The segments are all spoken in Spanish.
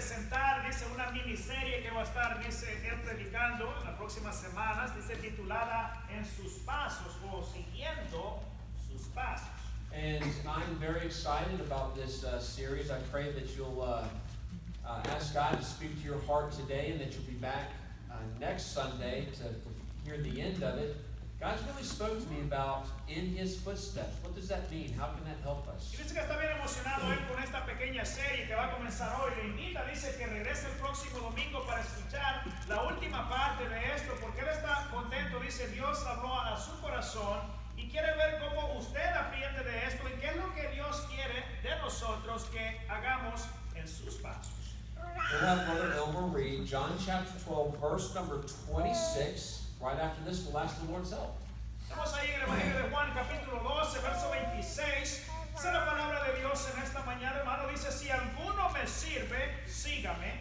presentar, dice, una miniserie que va a estar, dice, él predicando en las próximas semanas, dice, titulada En sus pasos o Siguiendo sus pasos. And I'm very excited about this series. I pray that you'll ask God to speak to your heart today and that you'll be back next Sunday to hear the end of it. God's really spoke to me about in His footsteps. What does that mean? How can that help us? Y dice que está bien emocionado él con esta pequeña serie que va a comenzar hoy. Le invita, dice que regrese el próximo domingo para escuchar la última parte de esto, porque él está contento. Dice, Dios habló a su corazón y quiere ver cómo usted aprende de esto y qué es lo que Dios quiere de nosotros que hagamos en sus pasos. We'll have Brother Elmer read John chapter 12, verse number 26. Right after this, we'll ask the Lord's help. Estamos ahí en el Evangelio de Juan, capítulo 12, verso 26. Dice la palabra de Dios en esta mañana, hermano. Dice, si alguno me sirve, sígame.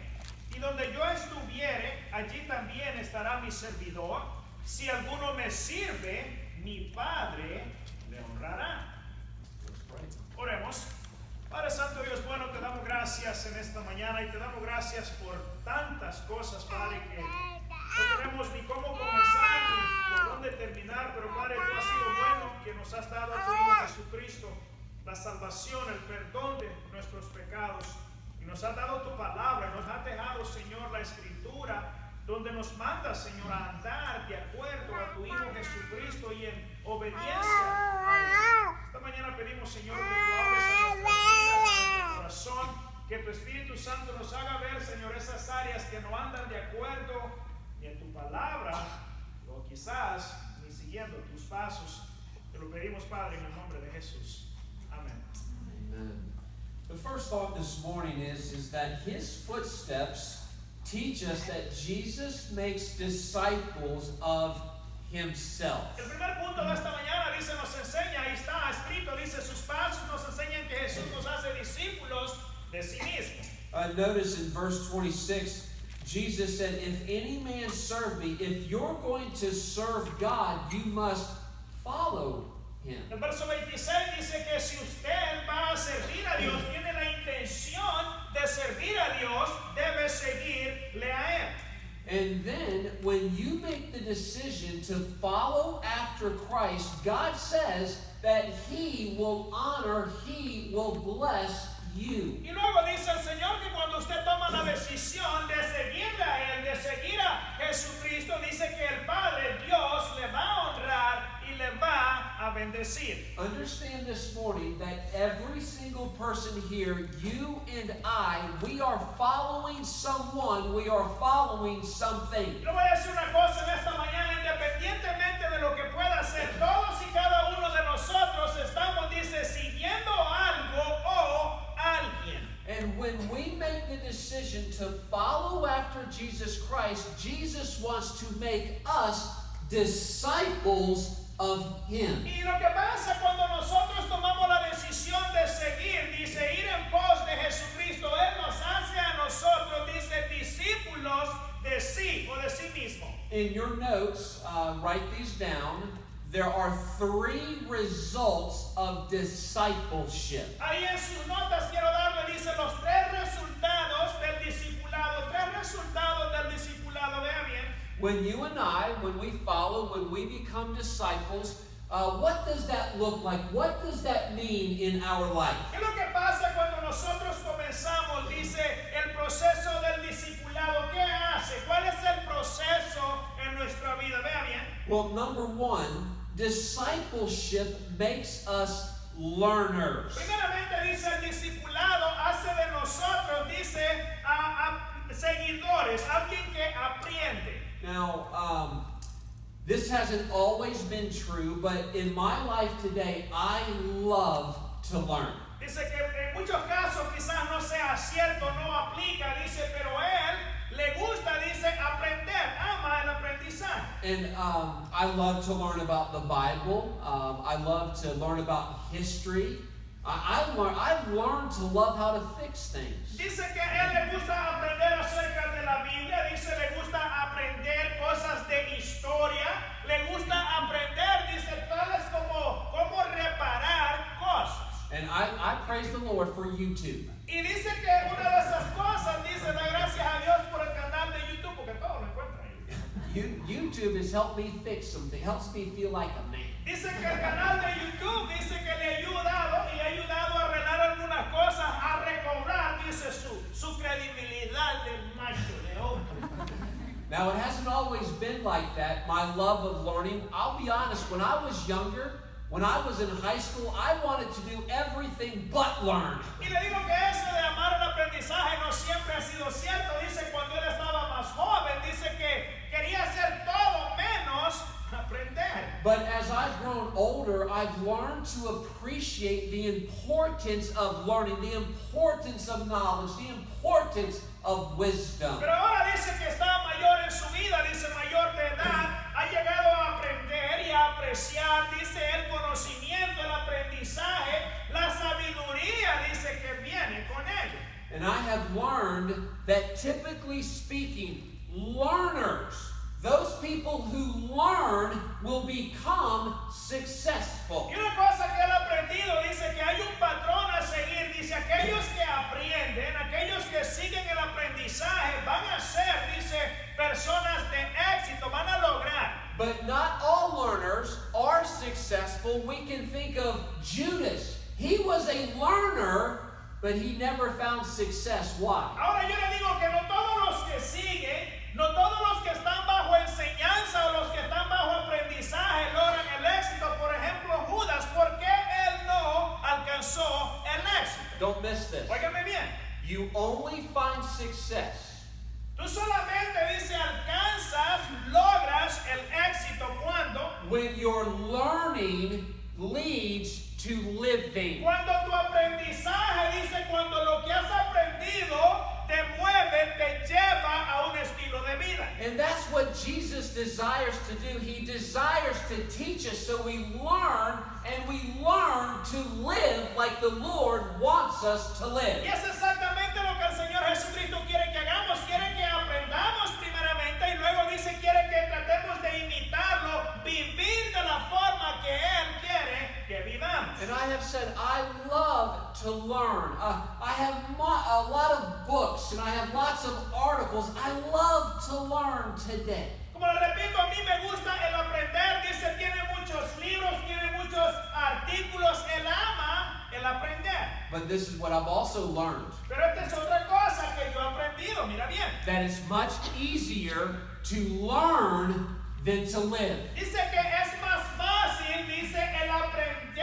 Y donde yo estuviere, allí también estará mi servidor. Si alguno me sirve, mi Padre le honrará. Oremos. Padre Santo, Dios bueno, te damos gracias en esta mañana y te damos gracias por tantas cosas, Padre, que no tenemos ni cómo comenzar ni por dónde terminar, pero Padre, tú has sido bueno, que nos has dado a tu Hijo Jesucristo la salvación, el perdón de nuestros pecados, y nos has dado tu palabra, nos has dejado, Señor, la Escritura, donde nos mandas, Señor, a andar de acuerdo a tu Hijo Jesucristo y en obediencia a Él. Esta mañana pedimos, Señor, que tú hables a nuestras vidas, a nuestro corazón, que tu Espíritu Santo nos haga ver, Señor, esas áreas que no andan de acuerdo ni en tu palabra, o quizás ni siguiendo tus pasos. Te lo pedimos, Padre, en el nombre de Jesús. Amén. Amen. The first thought this morning is that His footsteps teach us that Jesus makes disciples of Himself. El primer punto de esta mañana dice, nos enseña, ahí está escrito, dice, sus pasos nos enseñan que Jesús nos hace discípulos de sí mismo. Notice in verse 26, Jesus said, if any man serve me, if you're going to serve God, you must follow Him. El verso 26 dice que si usted va a servir a Dios, tiene la intención de servir a Dios, debe seguirle a Él. And then, when you make the decision to follow after Christ, God says that He will honor, He will bless you. Y luego dice el Señor que cuando usted toma la decisión de seguirle a Él, de seguir a Jesucristo, dice que el Padre, Dios, le va a honrar y le va a bendecir. Understand this morning that every single person here, you and I, we are following someone, we are following something. Yo voy a decir una cosa en esta mañana, independientemente de lo que pueda hacer, todos y cada uno de nosotros estamos, dice, siguiendo algo o alguien. And when we make the decision to follow after Jesus Christ, Jesus wants to make us disciples of Him. Y lo que pasa cuando nosotros tomamos la decisión de seguir, dice, ir en pos de Jesucristo, Él nos hace a nosotros, dice, discípulos de sí o de sí mismo. In your notes, write these down. There are 3 results of discipleship. Ahí en sus notas quiero darle, dice, los 3 resultados del discipulado, 3 resultados del discipulado. Vea bien. When you and I, when we follow, when we become disciples, what does that look like? What does that mean in our life? ¿Qué es lo que pasa cuando nosotros comenzamos, dice, el proceso del discipulado? ¿Qué hace? ¿Cuál es el proceso en nuestra vida? Vea bien. Well, number 1, discipleship makes us learners. Primeramente dice, el discipulado hace de nosotros, dice, a seguidores, alguien que aprende. Now, this hasn't always been true, but in my life today, I love to learn. Dice que en muchos casos quizás no sea cierto, no aplica, dice, pero él le gusta, dice, aprender, ama el aprendizaje. And I love to learn about the Bible. I love to learn about history. I've learned to love how to fix things. Dice que a él le gusta aprender acerca de la Biblia, dice, le gusta aprender cosas de historia, le gusta aprender, dice, tales como cómo reparar cosas. And I praise the Lord for YouTube. Y dice que una de esas cosas, dice, da YouTube has helped me fix something, helps me feel like a man. Dice que el canal de YouTube dice que le ha ayudado y ha ayudado a arreglar algunas cosas, a recobrar, dice su credibilidad de macho, de hombre. Now, it hasn't always been like that, my love of learning. I'll be honest, when I was younger, when I was in high school, I wanted to do everything but learn. Y le digo que eso de amar el aprendizaje no siempre ha sido cierto. Dice cuando él estaba más joven, dice que quería hacer todo menos aprender. But as I've grown older, I've learned to appreciate the importance of learning, the importance of knowledge, the importance of wisdom. Pero ahora dice que está mayor en su vida, dice mayor de edad, ha llegado a aprender y a apreciar, dice el conocimiento, el aprendizaje, la sabiduría, dice que viene con ello. And I have learned that typically speaking, learners, those people who learn will become successful. Y una cosa que él ha aprendido, dice que hay un patrón a seguir, dice aquellos que aprenden, aquellos que siguen el aprendizaje van a ser, dice, personas de éxito, van a lograr. But not all learners are successful. We can think of Judas. He was a learner, but he never found success. Why? Ahora yo le digo que no todos los que siguen, no todos los que están bajo enseñanza o los que están bajo aprendizaje logran el éxito. Por ejemplo, Judas, ¿por qué él no alcanzó el éxito? Don't miss this. Óigame bien. You only find success Tú solamente, dice, alcanzas, logras el éxito cuando when your learning leads to living. Cuando tu aprendizaje, dice, cuando lo que has aprendido te mueve, te lleva a un estilo de vida. And that's what Jesus desires to do. He desires to teach us so we learn, and we learn to live like the Lord wants us to live. Y es exactamente lo que el Señor Jesucristo quiere que hagamos. Quiere que aprendamos primeramente y luego dice quiere que tratemos de imitarlo, vivir de la forma que Él quiere que vivamos. And I have said, I love to learn. I have a lot of books and I have lots of articles. I love to learn today. Como le repito, a mí me gusta el aprender. Dice, tiene muchos libros, tiene muchos artículos. Él ama el aprender. But this is what I've also learned. Pero esta es otra cosa que yo he aprendido. Mira bien. That it's much easier to learn than to live. Dice que es más fácil, dice, el aprender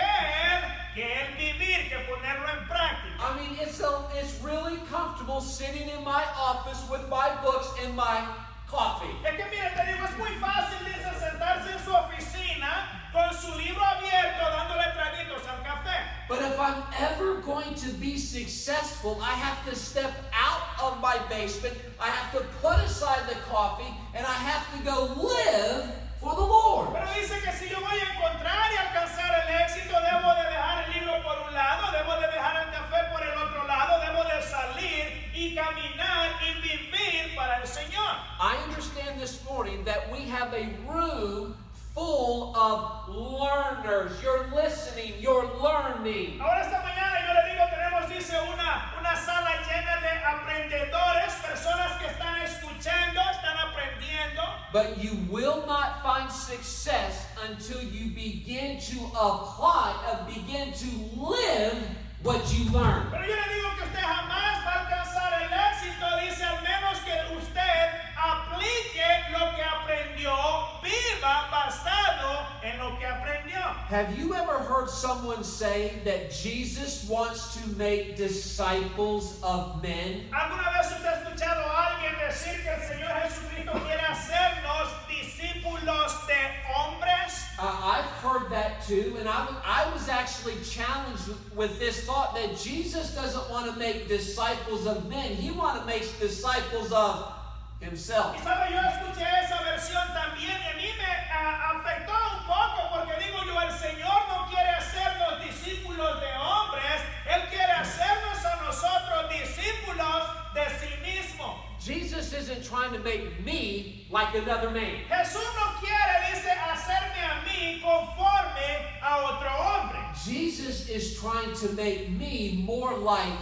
que el vivir, que ponerlo en práctica. I mean, it's really comfortable sitting in my office with my books and my coffee. Es que mire, te digo, es muy fácil, dice, sentarse en su oficina con su libro abierto dándole traguitos al café. But if I'm ever going to be successful, I have to step out of my basement, I have to put aside the coffee, and I have to go live for the Lord. Pero dice que si yo voy a encontrar y alcanzar el éxito, debo de dejar el libro por un lado, debo de dejar el café por el otro lado, debo de salir y caminar y vivir para el Señor. I understand this morning that we have a room full of learners. You're listening, you're learning. Ahora esta mañana yo le digo, tenemos, dice, una sala llena de aprendedores, personas que están escuchando, están aprendiendo. But you will not find success until you begin to apply, begin to live what you learn. Pero yo le digo que usted jamás va a alcanzar el éxito, dice, al menos que usted aplique lo que aprendió, viva basado en lo que aprendió. Have you ever heard someone say that Jesus wants to make disciples of men? ¿Alguna vez usted ha escuchado a alguien decir que el Señor Jesucristo quiere hacernos discípulos de hombres? I've heard that too, and I was actually challenged with this thought that Jesus doesn't want to make disciples of men. He wants to make disciples of himself. Y sabe, yo escuché esa versión también y a mí me afectó un poco porque digo yo, el Señor no quiere hacernos discípulos de hombres, Él quiere hacernos a nosotros discípulos de sí mismo. Jesus isn't trying to make me like another man. Jesús no quiere, dice, hacerme a mí conforme a otro hombre. Jesus is trying to make me more like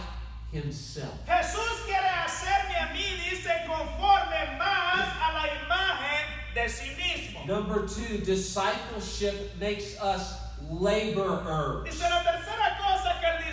himself. Jesús quiere hacerme a mí, dice, conforme más a la imagen de sí mismo. Number 2, discipleship makes us laborers. Dice la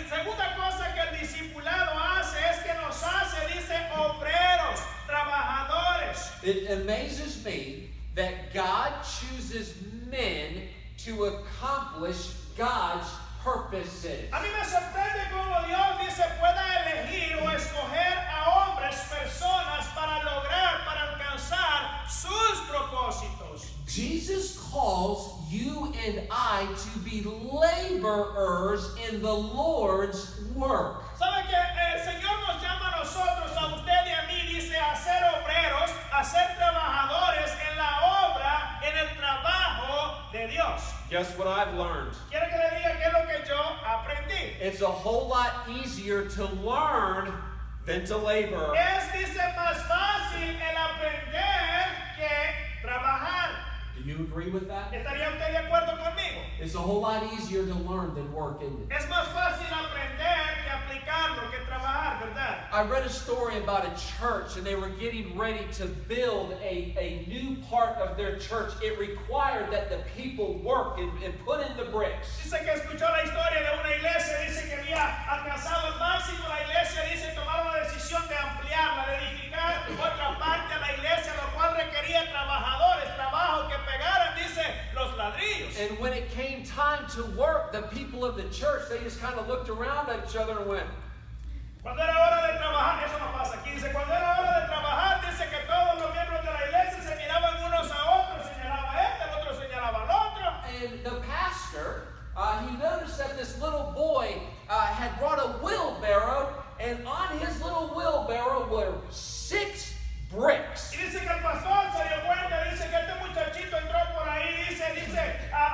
segunda cosa que el discipulado hace es que nos hace, dice, obreros, trabajadores. It amazes me that God chooses men to accomplish God's purposes. A mí me sorprende cómo Dios dice pueda elegir o escoger a hombres, personas para lograr, para alcanzar sus propósitos. Jesus calls you and I to be laborers in the Lord's work. ¿Sabe que el Señor nos llama a nosotros, a usted y a mí, dice, a ser obreros, a ser trabajadores en la obra, en el trabajo de Dios? Guess what I've learned? Quiero que le diga qué es lo que yo aprendí. It's a whole lot easier to learn than to labor. Es, dice, más fácil el aprender que trabajar. Do you agree with that? ¿Estaría usted de acuerdo conmigo? It's a whole lot easier to learn than work, isn't it? Es más fácil aprender que aplicarlo, que trabajar, ¿verdad? I read a story about a church, and they were getting ready to build a new part of their church. It required that the people work and put in the bricks. Dice que escuchó la historia de una iglesia, dice que había alcanzado el máximo la iglesia, dice tomaron la decisión de ampliarla, de edificar otra parte de la iglesia, lo cual requería trabajadores, trabajo que pegaran, dice, los ladrillos. And when it came time to work, the people of the church, they just kind of looked around at each other and went, Cuando era hora de trabajar, eso no pasa aquí, dice, cuando era hora de trabajar, dice que todos los miembros de la iglesia se miraban unos a otros, señalaba este, el otro señalaba al otro. and the pastor, he noticed that this little boy had brought a wheelbarrow, and on his little wheelbarrow were 6 bricks. Y dice que el pastor se dio cuenta, dice que este muchachito entró por ahí, dice,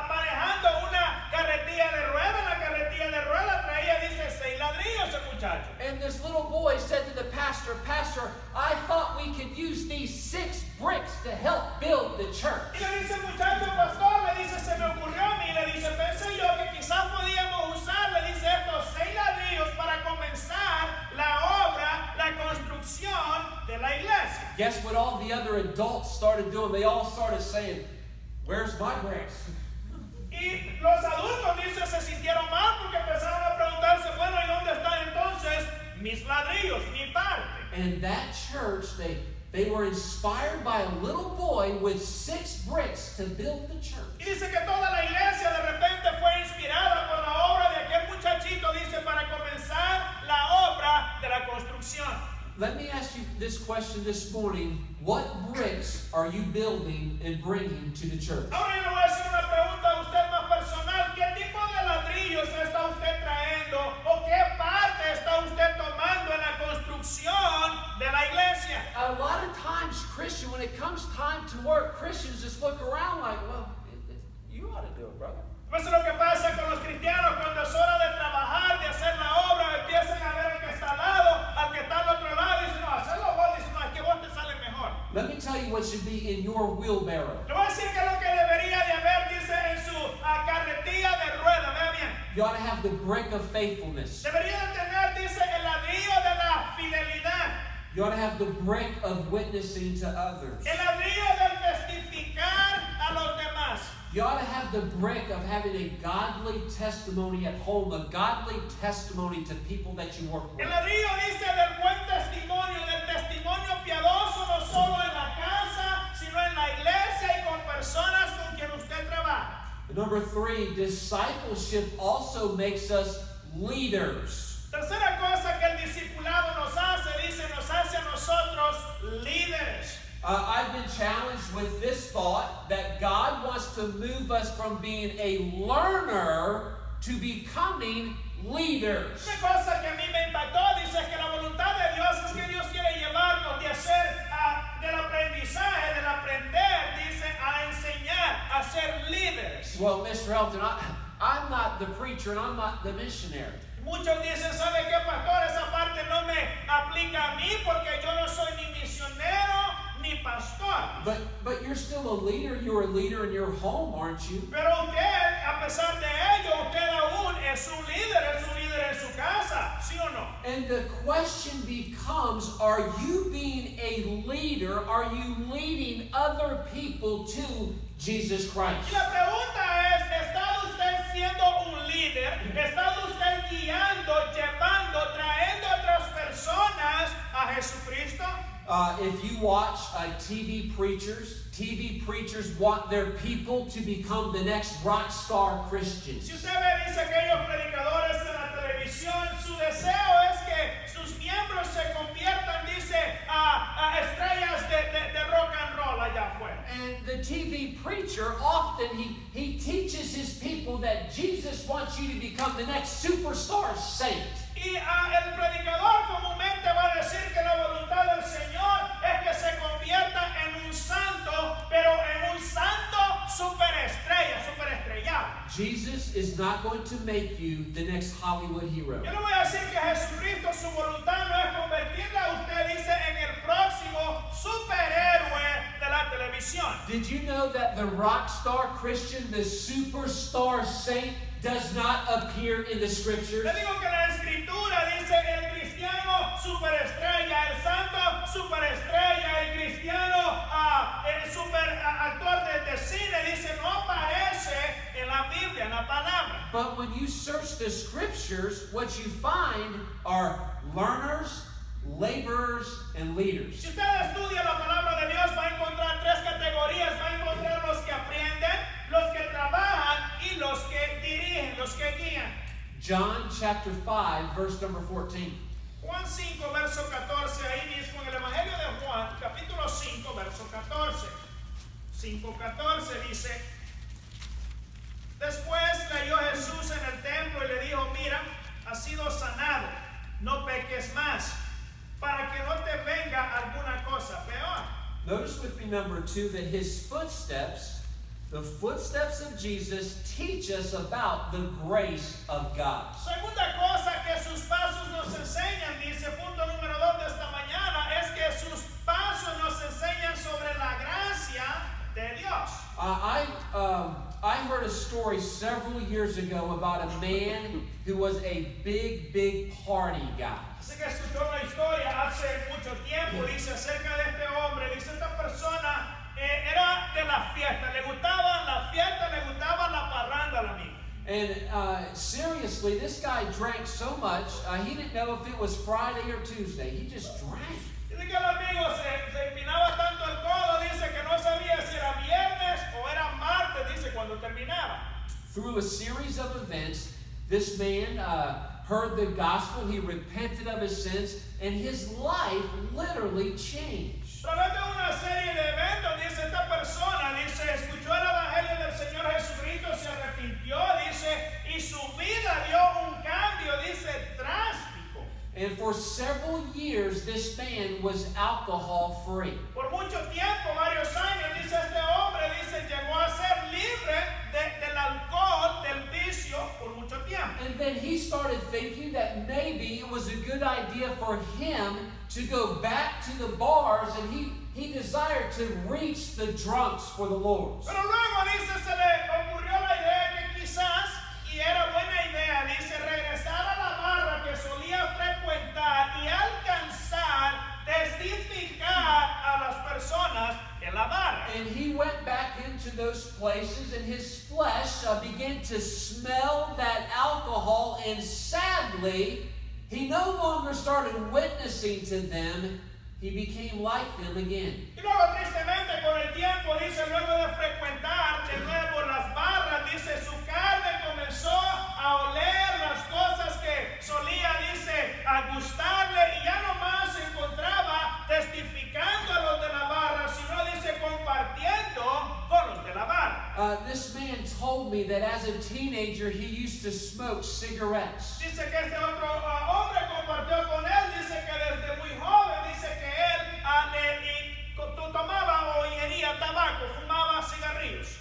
manejando una carretilla de rueda, la carretilla de rueda traía, dice, 6 ladrillos el muchacho. And this little boy said to the pastor, Pastor, I thought we could use these 6 bricks to help build the church. Y le dice el muchacho, pastor, le dice, se me ocurrió a mí, le dice, pensé yo que quizás podíamos usar, le dice, estos 6 ladrillos para comenzar la obra, la construcción de la iglesia. Guess what all the other adults started doing? They all started saying, Where's my bricks? Y los adultos, dice, se sintieron mal porque empezaron a preguntarse, bueno, ¿y dónde están entonces mis ladrillos, mi parte? And that church, they were inspired by a little boy with 6 bricks to build the church. Y dice que toda la iglesia de repente fue inspirada por la obra de aquel muchachito, dice, para comenzar la obra de la construcción. Let me ask you this question this morning. What bricks are you building and bringing to the church? Ahora yo le voy a hacer una pregunta a usted más personal. ¿Qué tipo de ladrillos está usted trayendo o qué parte está usted tomando en la construcción de la iglesia? A lot of times, Christian, when it comes time to work, Christians just look around like, well, you ought to do it, brother. Eso es lo que pasa con los cristianos cuando es hora de trabajar, de hacer la obra, empiezan a ver al que está al lado, al que está al otro lado, y dicen, no, hacerlo vos, dicen, no, es que vos te sale mejor. Let me tell you what should be in your wheelbarrow. Le voy a decir que es lo que debería de haber, dice, en su carretilla de rueda, vea bien. You ought to have the brick of faithfulness. Debería de tener, dice, el ladrillo de la fidelidad. You ought to have the brick of witnessing to others. El ladrillo del testificar a los demás. You ought to have the brick of having a godly testimony at home, a godly testimony to people that you work with. El ladrillo dice del buen testimonio, del testimonio piadoso, no solo en la casa, sino en la iglesia y con personas con quien usted trabaja. Number 3, discipleship also makes us leaders. Tercera cosa que el discipulado nos hace, dice, nos hace a nosotros líderes. I've been challenged with this thought that God wants to move us from being a learner to becoming leaders. Una cosa que a mí me impactó, dice que la voluntad de Dios es que Dios quiere llevarnos de hacer del aprendizaje, del aprender, dice, a enseñar, a ser líderes. Well, Mr. Helton, I'm not the preacher and I'm not the missionary. Muchos dicen, ¿sabe qué, pastor? Esa parte no me aplica a mí porque yo no soy ni misionero ni pastor. But you're still a leader. You're a leader in your home, aren't you? Pero usted, a pesar de ello, usted aún es un líder en su casa, ¿sí o no? And the question becomes, are you being a leader? Are you leading other people to Jesus Christ? Y la pregunta es, ¿está usted siendo un líder? ¿Está usted guiando, llevando, trayendo a otras personas a Jesucristo? If you watch TV preachers want their people to become the next rock star Christians. Si usted ve, dice aquellos predicadores en la televisión, su deseo es que sus miembros se conviertan, dice, a estrellas de rock and roll allá afuera. And the TV preacher often he teaches his people that Jesus wants you to become the next superstar saint. Y el predicador comúnmente va a decir que la voluntad del Señor es que se convierta en un santo, pero en un santo superestrellado. Jesus is not going to make you the next Hollywood hero. Yo le voy a decir que Jesucristo, su voluntad no es convertirla a usted, dice, en el próximo superhéroe de la televisión. Did you know that the rock star Christian, the superstar saint, does not appear in the scriptures? Le digo que la escritura dice el cristiano superestrella, el santo superestrella, el cristiano el super actor de cine, dice, no aparece en la Biblia, en la palabra. But when you search the scriptures, what you find are learners, laborers, and leaders. Si usted estudia la palabra de Dios, va a encontrar tres categorías. Va a encontrar los que aprenden, los que trabajan y los que dirigen, los que guían. John chapter 5, verse number 14. Juan 5, verso 14, ahí mismo en el Evangelio de Juan, capítulo 5, verso 14. 5:14 dice: Después leyó Jesús en el templo y le dijo: Mira, has sido sanado, no peques más, para que no te venga alguna cosa peor. Notice with me number 2 that his footsteps, the footsteps of Jesus, teach us about the grace of God. Segunda cosa que sus pasos nos enseñan, dice punto número 2 de esta mañana, es que sus pasos nos enseñan sobre la gracia de Dios. I heard a story several years ago about a man who was a big party guy. Así que escuchó una historia hace mucho tiempo, dice acerca de este hombre, dice esta persona era de la fiesta, le gustaban las fiestas, le gustaba la parranda al amigo. And seriously, this guy drank so much, he didn't know if it was Friday or Tuesday. He just drank. Dice que el amigo se empinaba tanto el codo, dice que no sabía si era viernes o era martes, dice cuando terminaba. Through a series of events, this man heard the gospel, he repented of his sins, and his life literally changed. A través de una serie de eventos, dice esta persona, dice, escuchó el evangelio del Señor Jesucristo, se arrepintió, dice, y su vida dio un cambio, dice, drástico. And for several years, this man was alcohol free. Por mucho tiempo, varios años, dice este hombre, dice, llegó a ser libre del alcohol, del vicio, por mucho tiempo. And then he started thinking that maybe it was a good idea for him to go back to the bars, and he desired to reach the drunks for the Lord. Pero luego, dice, se le ocurrió la idea que quizás, y era buena idea, dice, regresar a la barra que solía frecuentar y alcanzar, testificar a las personas en la barra. And he went back into those places, and his flesh began to smell that alcohol, and sadly, he no longer started witnessing to them. He became like them again. Y luego, tristemente, con el tiempo, dice, luego de frecuentar de nuevo las barras, dice, su carne comenzó a oler las cosas que solía, dice, a gustarle, y ya no más se encontraba testificando a los de la barra, sino, dice, compartiendo con los de la barra. This man told me that as a teenager, he used to smoke cigarettes. Dice que este otro hombre compartió con él, dice que desde muy joven, dice que él tomaba o ingería tabaco, fumaba cigarrillos.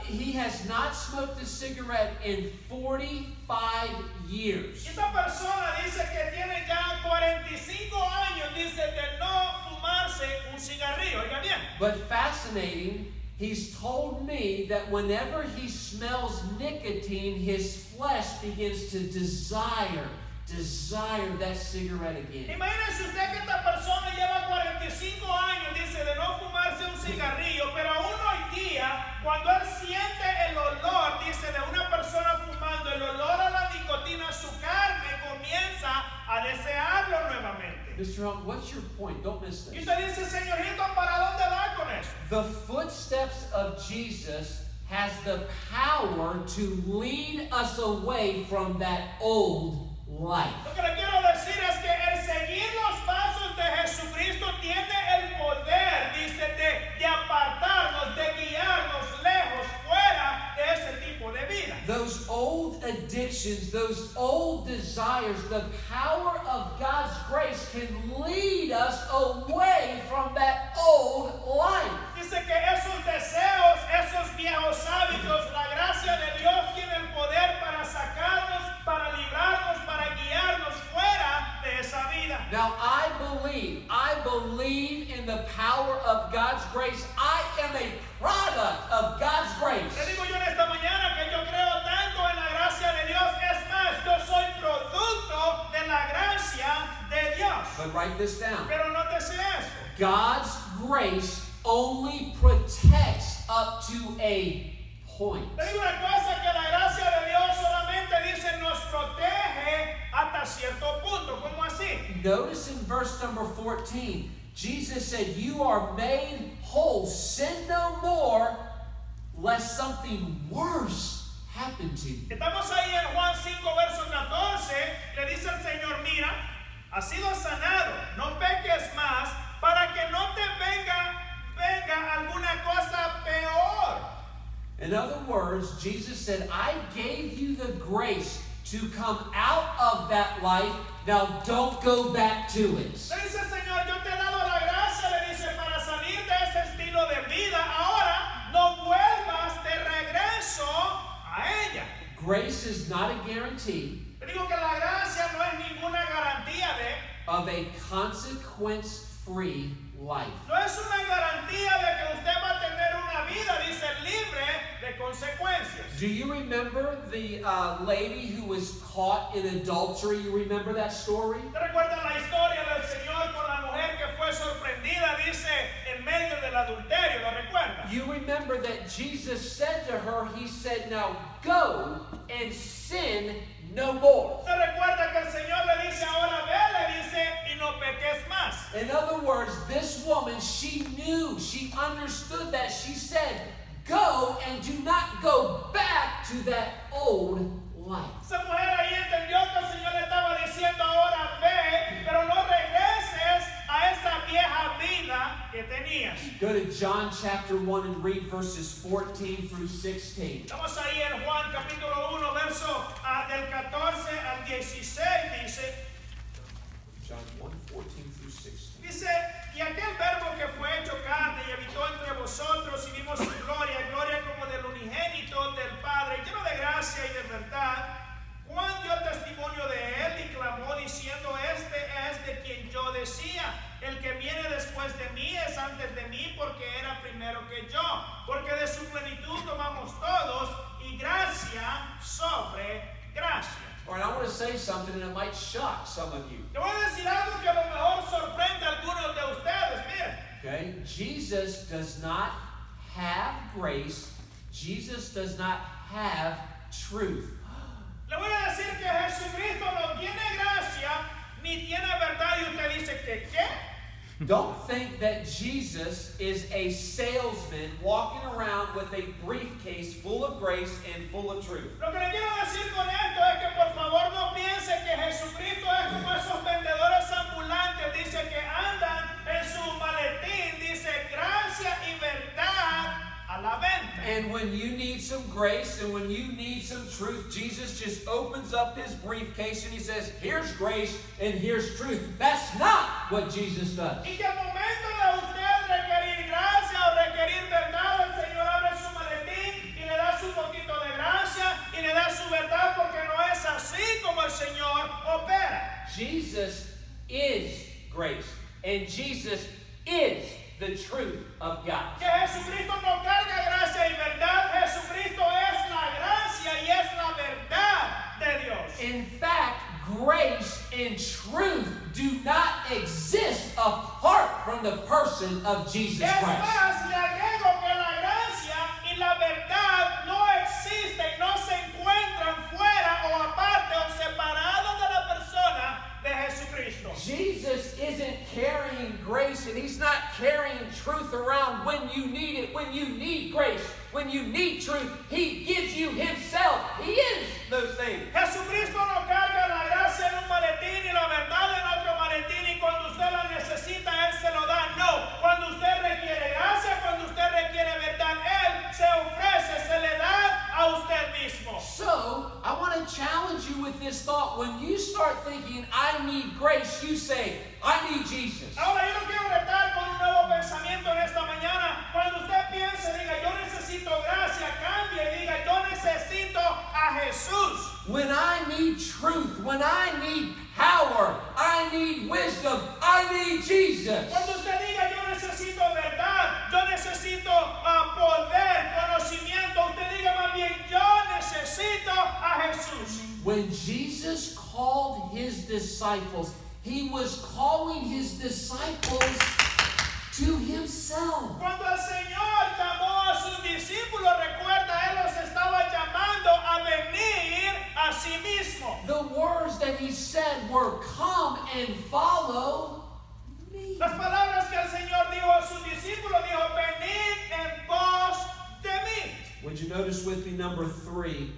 He has not smoked a cigarette in 45 years. Y esta persona dice que tiene ya 45 años, dice, de no fumarse un cigarrillo. Oiga bien. But fascinating, he's told me that whenever he smells nicotine, his flesh begins to desire desire that cigarette again. Imagínese usted que esta persona lleva 45 años, dice, de no fumarse un cigarrillo, pero aún hoy día, cuando él siente el olor, dice, de una persona fumando, el olor a la nicotina, su carne comienza a desearlo nuevamente. Mr. Helton, what's your point? Don't miss Y this. usted dice, Señor Hilton, ¿para dónde va con eso? The footsteps of Jesus has the power to lead us away from that old life. Lo que le quiero decir es que el seguir los pasos de Jesucristo tiene el poder, dice, de apartarnos, de guiarnos lejos, fuera de ese tipo de vida. Those old addictions, those old desires, the power of God's grace can lead us away from that old life. Dice que esos deseos, esos viejos hábitos, la gracia de Dios tiene el poder para sacarnos, para librarnos, para guiarnos fuera de esa vida. Now I believe in the power of God's grace. I am a product of God's grace. Le digo yo en esta mañana que yo creo tanto en la gracia de Dios. Es más, yo soy producto de la gracia de Dios. But write this down. Pero nótese esto. God's grace only protects up to a point. Le digo una cosa, que la gracia de Dios solamente dice nos protege hasta cierto punto. ¿Cómo así? Notice in verse number 14, Jesus said, "You are made whole. Sin no more, lest something worse happen to you." Estamos ahí en Juan 5, verso 14. Le dice el Señor, mira, has sido sanado, no peques más, para que no te venga alguna cosa peor. In other words, Jesus said, I gave you the grace to come out of that life. Now don't go back to it. Le dice el Señor, yo te he dado la gracia, le dice, para salir de ese estilo de vida. Ahora no vuelvas de regreso a ella. Grace is not a guarantee Le digo que la gracia no es ninguna garantía of a consequence-free life. no es una garantía de que usted va a tener una vida, dice, libre de consecuencias. Do you remember the lady who was caught in adultery? You remember that story? ¿Te recuerda la historia del Señor con la mujer que fue sorprendida, dice, en medio del adulterio? ¿Lo recuerda? You remember that Jesus said to her, he said, now go and sin no more. ¿Se recuerda que el Señor le dice, ahora ve, le dice, y no peques más? In other words, this woman, she knew, she understood that. She said, go and do not go back to that old life. Esa mujer ahí entendió que el Señor le estaba diciendo, ahora ve, pero no regreses a esa vieja vida que tenías. Go to John chapter 1 and read verses 14 through 16. Estamos ahí en Juan capítulo 1, verso del 14 al 16, dice, John 1, 14 through 16. dice, y aquel verbo que fue hecho carne y habitó entre vosotros y vimos su gloria, gloria como del unigénito del Padre, lleno de gracia y de verdad. Juan dio testimonio de él y clamó diciendo, este es de quien yo decía, el que viene después de mí es antes de mí porque era primero que yo, porque de su plenitud tomamos todos y gracia sobre gracia. All right, I want to say something and it might shock some of you. Te voy a decir algo que a lo mejor sorprende a algunos de ustedes. Miren, Okay? Jesus does not have grace. Jesus does not have truth. le voy a decir que Jesucristo no tiene gracia ni tiene verdad. Y usted dice que ¿qué? Don't think that Jesus is a salesman walking around with a briefcase full of grace and full of truth. Lo que le quiero decir con esto es que por favor no piense que Jesucristo es como esos vendedores ambulantes. Dice que andan en su maletín, dice gracia y verdad a la venta. And when you need some grace and when you need some truth, Jesus just opens up his briefcase and he says, here's grace and here's truth. That's not what Jesus does. Y que al momento de usted requerir gracia o requerir verdad, el Señor abre su maletín y le da su poquito de gracia y le da su verdad, porque no es así como el Señor opera. Jesus is grace and Jesus is the truth of God. Que Jesucristo no carga gracia y verdad, Jesucristo es la gracia y es la verdad de Dios. In fact, grace and truth do not exist apart from the person of Jesus Es Christ. más, le agrego que la gracia y la verdad no existen, no se encuentran fuera o aparte o separados de la persona de Jesucristo. Jesus isn't carrying grace and he's not carrying truth around when you need it, when you need grace, when you need truth. He gives you himself. He is those things. Jesucristo no carga la gracia en un maletín y la verdad en otro maletín y cuando usted la necesita, Él se lo da. No, cuando usted requiere gracia, cuando usted requiere verdad, Él se ofrece, se le da a usted mismo. So, I want to challenge you with this thought. When you start thinking, I need grace, you say, I need Jesus. Ahora yo lo quiero retar con un nuevo pensamiento en esta mañana. Cuando usted piense, diga, yo necesito gracia, cambie y diga, yo necesito a Jesús. When I need truth, when I need power, I need wisdom, I need Jesus. Cuando usted diga, yo necesito verdad, yo necesito poder, conocimiento, usted diga más bien, yo necesito a Jesús. When Jesus called his disciples, he was calling his disciples to himself. Cuando el Señor llamó a sus discípulos, recuerda, Él los estaba llamando a venir a sí mismo. The words that he said were, come and follow me. Las palabras que el Señor dijo a sus discípulos, dijo, venid en pos de mí. Would you notice with me, number 3,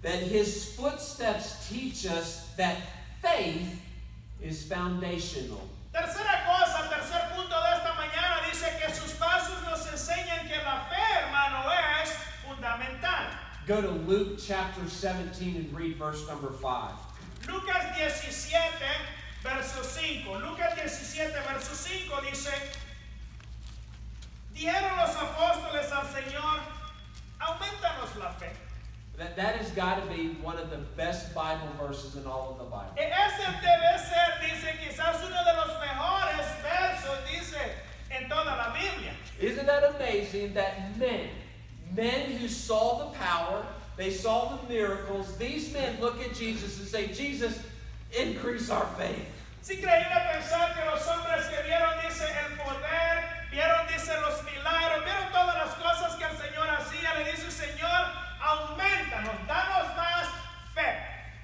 that his footsteps teach us that faith is foundational. Tercera cosa, tercer punto de esta mañana, dice que sus pasos nos enseñan que la fe, hermano, es fundamental. Go to Luke chapter 17 and read verse number 5. Lucas 17, verso 5. Lucas 17, verso 5 dice, dijeron los apóstoles al Señor, aumentanos la fe. That has got to be one of the best Bible verses in all of the Bible. Ese debe ser, dice, quizás uno de los mejores versos, dice, en toda la Biblia. Isn't that amazing that men who saw the power, they saw the miracles, these men look at Jesus and say, Jesus, increase our faith. Es increíble pensar que los hombres que vieron, dice, el poder, vieron, dice, los milagros, vieron todas las cosas que el Señor hacía, le dice, Señor, aumentanos, danos más fe.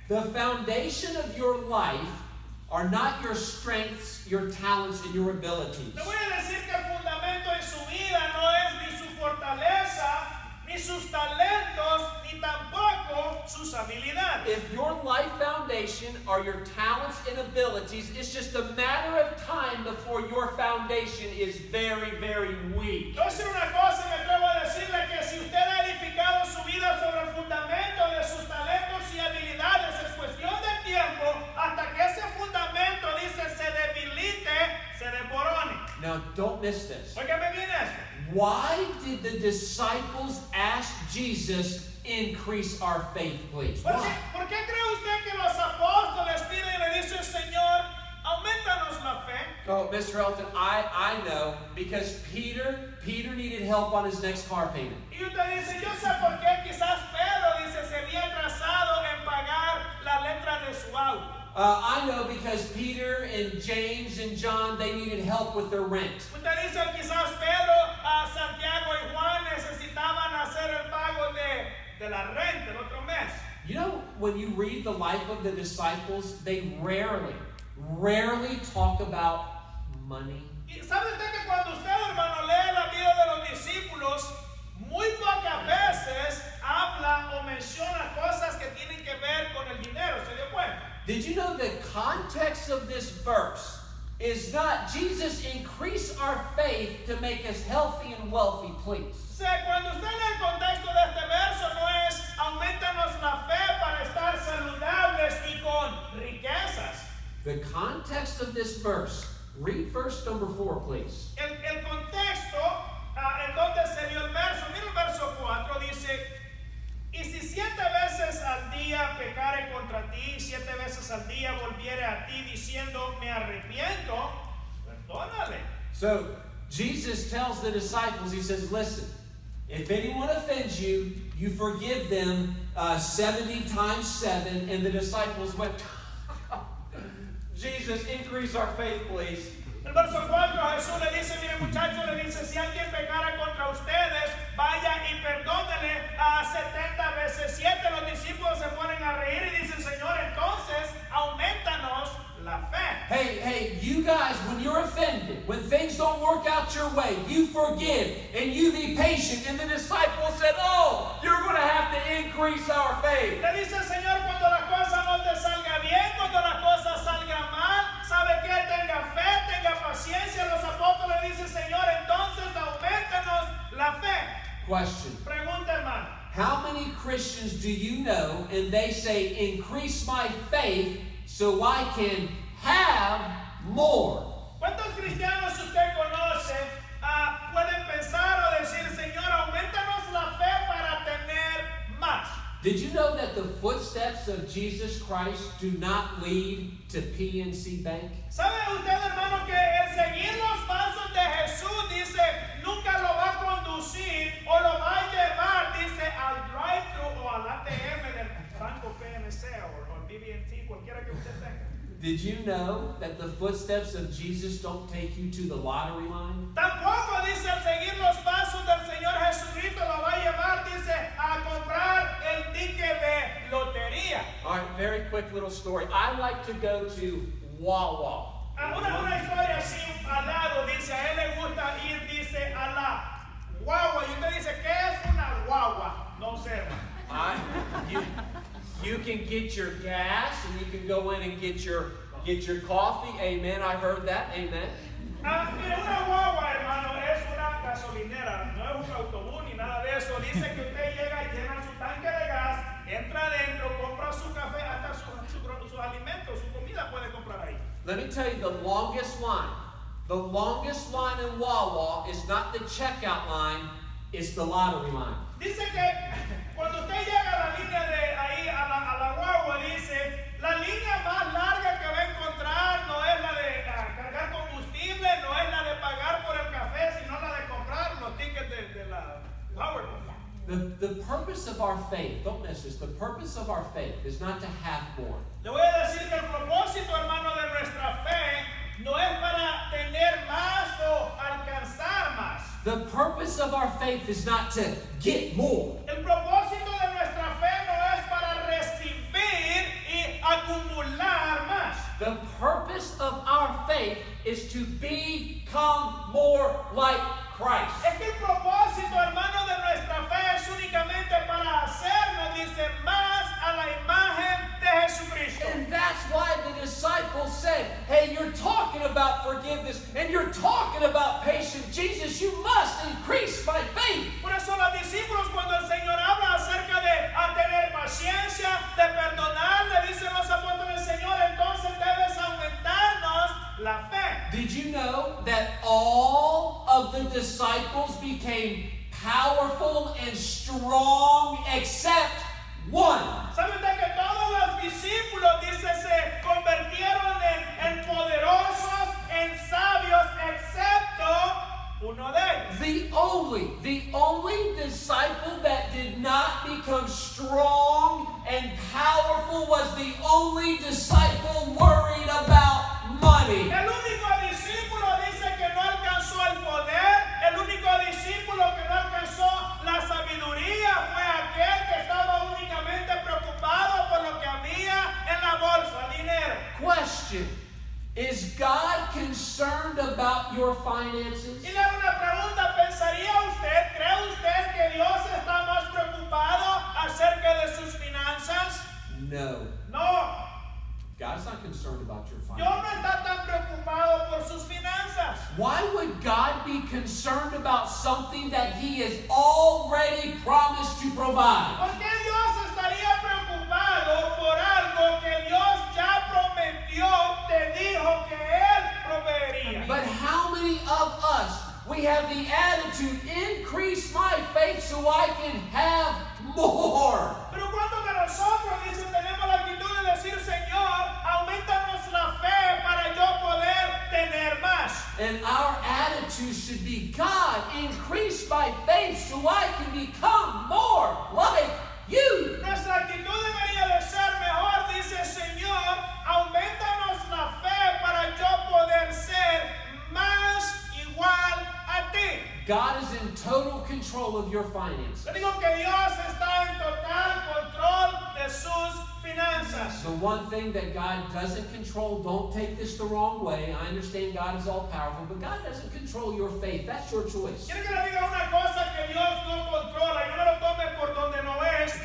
The foundation of your life are not your strengths, your talents, and your abilities. Le voy a decir que el fundamento en su vida no es ni su fortaleza, ni sus talentos, ni tampoco sus habilidades. If your life foundation are your talents and abilities, it's just a matter of time before your foundation is very, very weak. Voy a decir una cosa, me atrevo a decirle que si usted ha edificado su vida sobre el fundamento de sus talentos y habilidades, es cuestión de tiempo hasta que ese fundamento, dice, se debilite, se deporone. Now, don't miss this. Óigame bien esto. Why did the disciples ask Jesus, increase our faith, please? ¿Por Why? qué cree usted que los apóstoles piden y le dicen, Señor, aumentanos la fe? Oh, Mr. Helton, I know, because Peter needed help on his next car payment. Y usted dice, yo sé por qué quizás Pedro, dice, se había atrasado en pagar la letra de su auto. I know because Peter and James and John, they needed help with their rent. Usted dice, quizás Pedro, Santiago y Juan necesitaban hacer el pago de la renta el otro mes. You know, when you read the life of the disciples, they rarely talk about money. Y sabe usted que cuando usted, hermano, lee la vida de los discípulos, muy pocas veces habla o menciona cosas que tienen que ver con el dinero. ¿Se dio cuenta? Did you know the context of this verse is not Jesus increase our faith to make us healthy and wealthy, please? O sea, cuando usted lee el contexto de este verso, no es aumentanos la fe para estar saludables y con riquezas. The context of this verse, read verse number 4, please. El contexto en donde se dio el verso, mira el verso 4, dice, y si 7 veces al día pecare contra ti, 7 veces al día volviere a ti diciendo, me arrepiento, perdónale. So, Jesus tells the disciples, he says, listen, if anyone offends you, you forgive them 70 times 7. And the disciples went, Jesus, increase our faith, please. El verso 4, Jesús le dice, mire muchachos, le dice, si alguien pecara contra ustedes, vaya y perdónenle a 70 veces 7. Los discípulos se ponen a reír y dicen, Señor, entonces, aumentanos la fe. Hey, you guys, when you're offended, when things don't work out your way, you forgive and you be patient. And the disciples said, oh, you're going to have to increase our faith. Le dice el Señor, cuando la cosa no te salga bien, cuando la cosa salga mal, ¿sabe qué? Tenga fe, tenga paciencia. Los apóstoles dicen, Señor, entonces aumentanos la fe. Question. Pregunta, hermano. How many Christians do you know and they say, increase my faith so I can have more? ¿Cuántos cristianos usted conoce pueden pensar o decir, Señor, aumentanos la fe para tener más? Did you know that the footsteps of Jesus Christ do not lead to PNC Bank? ¿Sabe usted, hermano, que el seguir los pasos de Jesús, dice, nunca lo va a conducir o lo va a llevar, dice, al drive-thru o al ATM del banco PNC o BB&T, cualquiera que usted tenga? Did you know that the footsteps of Jesus don't take you to the lottery line? Tampoco, dice, al seguir los pasos del Señor Jesucristo lo va a llevar, dice, a comprar el ticket de lotería. All right, very quick little story. I like to go to Wawa. Una historia así al lado, dice, a él le gusta ir, dice, a la guagua. Y usted dice, ¿qué es una guagua? No sé. You can get your gas and you can go in and get your coffee. Amen. I heard that. Amen. Mire, una guagua, hermano, es una gasolinera, no es un autobús ni nada de eso. Dice que usted llega y llena su tanque de gas, entra adentro, compra su café, hasta sus alimentos, su comida puede comprar ahí. Let me tell you, the longest line in Wawa is not the checkout line, it's the lottery line. Dice que cuando usted llega a la línea de ahí, a la guagua, dice, la línea más larga que va a encontrar no es la de cargar combustible, no es la de pagar por el café, sino la de comprar los tickets de la power. The purpose of our faith, don't miss this, the purpose of our faith is not to have more. Le voy a decir que el propósito, hermano, de nuestra fe no es para tener más o alcanzar más. The purpose of our faith is not to get more. El propósito de nuestra fe no es para recibir y acumular más. The purpose of our faith is to become more like Christ. Es que el propósito, hermano, de nuestra fe es únicamente para hacernos, dice, más a la imagen de Jesucristo. And that's why the disciples said, hey, you're talking about forgiveness and you're talking about patience. Jesus, you must increase my faith. Por eso los discípulos, cuando el Señor habla acerca de tener paciencia, de perdonar, le dicen los apóstoles, Señor, entonces debes aumentarnos la fe. Did you know that all of the disciples became powerful and strong except one? ¿Sabe usted que todos los discípulos, dice, se convirtieron en poderosos, en sabios, excepto uno de ellos? The only disciple that did not become strong and powerful was the only disciple worried about money. El único discípulo, dice, que no alcanzó el poder, el único discípulo que no alcanzó la sabiduría fue aquel que estaba únicamente preocupado por lo que había en la bolsa, dinero. Question: is God concerned about your finances? Y le hago una pregunta, ¿cree usted que Dios está más preocupado acerca de sus finanzas? No. No. God's not concerned about your Dios finances. no está tan preocupado por sus finanzas. Why would God be concerned about something that He has already promised to provide? ¿Por qué Dios estaría preocupado por algo que Dios ya prometió, te dijo que Él proveería? But how many of us, we have the attitude, increase my faith so I can have more? Pero ¿cuántos de nosotros, dice, tenemos la actitud de decir, Señor, aumentanos la fe para yo poder tener más? And our attitude should be, God, increase my faith so I can become more like you. Nuestra actitud debería de ser mejor, dice, Señor, aumentanos la fe God is in total control of your finances. Le digo que Dios está en total control de sus finanzas. The one thing that God doesn't control, don't take this the wrong way. I understand God is all powerful, but God doesn't control your faith. That's your choice. Quiero que le diga una cosa que Dios no controla y no lo tome por donde no es.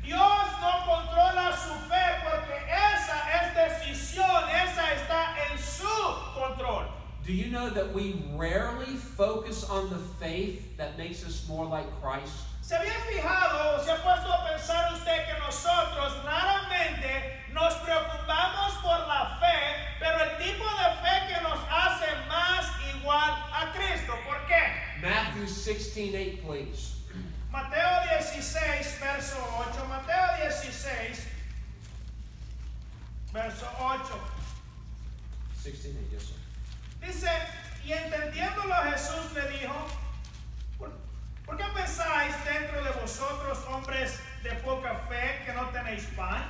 Dios no controla su fe porque esa es decisión, esa está en su control. Do you know that we rarely focus on the faith that makes us more like Christ? ¿Se había fijado o se ha puesto a pensar usted que nosotros raramente nos preocupamos por la fe, pero el tipo de fe que nos hace más igual a Cristo? ¿Por qué? Matthew 16:8, please. Mateo 16, verso 8. Mateo 16, verso 8. 16:8, yes, sir. Dice, y entendiéndolo Jesús le dijo, ¿por qué pensáis dentro de vosotros, hombres de poca fe, que no tenéis pan?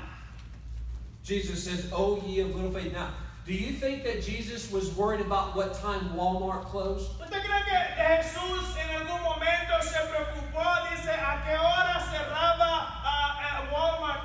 Jesus says, "Oh, ye of little faith." Now, do you think that Jesus was worried about what time Walmart closed? ¿Usted cree que Jesús en algún momento se preocupó, dice, a qué hora cerraba Walmart?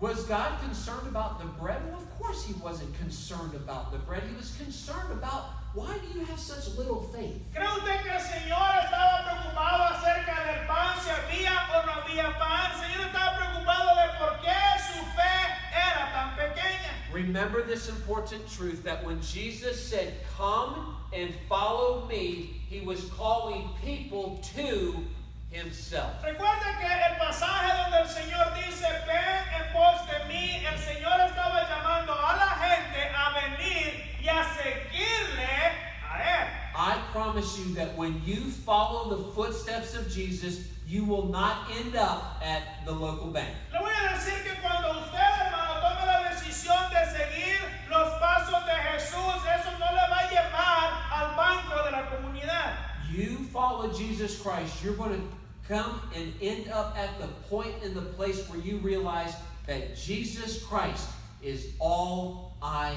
Was God concerned about the bread? Well, of course he wasn't concerned about the bread. He was concerned about, why do you have such little faith? ¿Cree usted que el Señor estaba preocupado acerca del pan, si había o no había pan? El Señor estaba preocupado de por qué su fe era tan pequeña. Remember this important truth that when Jesus said, "Come and follow me," he was calling people to himself. Recuerda que el pasaje donde el Señor dice, ven en pos de mí, el Señor estaba llamando a la gente a venir y a seguirle a Él. I promise you that when you follow the footsteps of Jesus, you will not end up at the local bank. Le voy a decir que cuando usted, hermano, tome la decisión de seguir los pasos de Jesús, eso no le va a llevar al banco de la comunidad. You follow Jesus Christ, you're going to come and end up at the point in the place where you realize that Jesus Christ is all I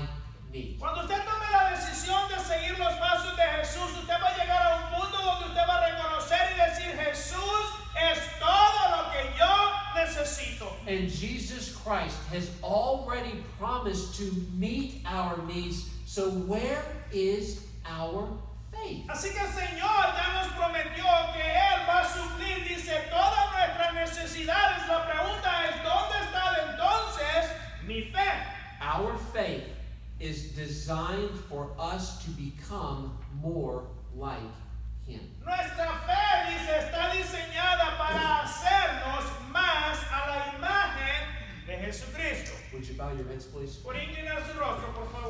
need. Cuando usted tome la decisión de seguir los pasos de Jesús, usted va a llegar a un punto donde usted va a reconocer y decir, Jesús es todo lo que yo necesito. And Jesus Christ has already promised to meet our needs. So where is our faith? Así que el Señor ya nos prometió que Él va a suplir, dice, todas nuestras necesidades. La pregunta es, ¿dónde está entonces mi fe? Our faith is designed for us to become more like Him. Nuestra fe, dice, está diseñada para hacernos más a la imagen de Jesucristo. Would you bow your heads, please? Por inclinar su rostro, por favor.